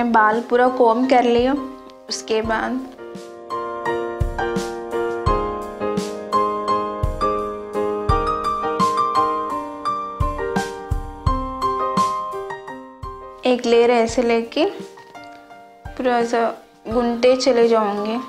मैं बाल पूरा कोम कर लिया। उसके बाद एक लेयर ऐसे लेके पूरा ऐसा गुनते चले जाऊंगी।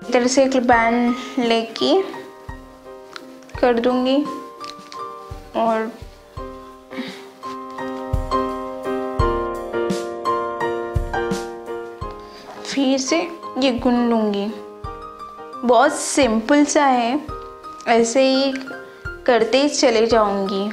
इधर से एक बैंड लेके कर दूंगी और फिर से ये गुन लूँगी। बहुत सिंपल सा है, ऐसे ही करते ही चले जाऊंगी।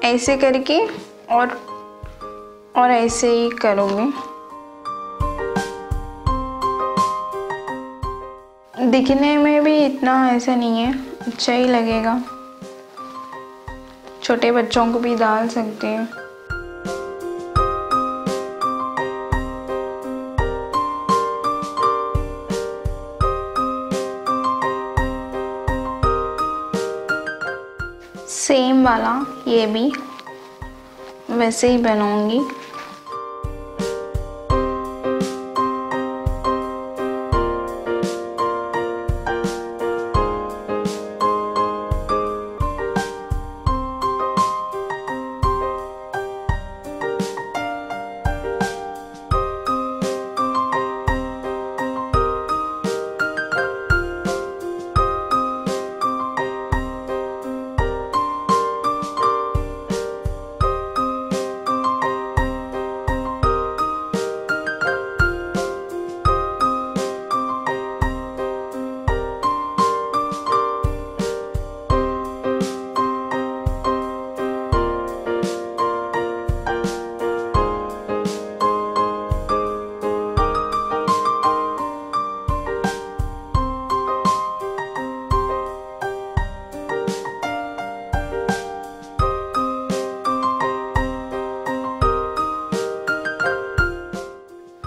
ऐसे करके और ऐसे ही करूँगी। दिखने में भी इतना ऐसा नहीं है, अच्छा ही लगेगा। छोटे बच्चों को भी डाल सकते हैं। सेम वाला ये भी वैसे ही बनाऊंगी।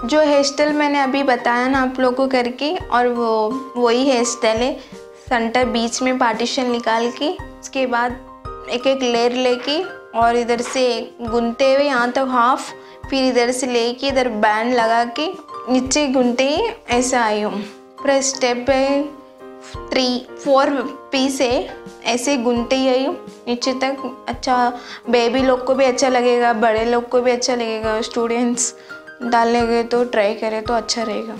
जो हेयर स्टाइल मैंने अभी बताया ना आप लोगों को करके, और वही हेयर स्टाइल है। सेंटर बीच में पार्टीशन निकाल के उसके बाद एक एक लेयर लेके और इधर से गुनते हुए यहाँ तक हाफ, फिर इधर से लेके इधर बैंड लगा के नीचे गुनते ही ऐसा आई हूँ। पूरा स्टेप है, 3-4 पीस है, ऐसे गुनते ही आई हूँ नीचे तक। अच्छा, बेबी लोग को भी अच्छा लगेगा, बड़े लोग को भी अच्छा लगेगा। स्टूडेंट्स डालने गए तो ट्राई करें तो अच्छा रहेगा।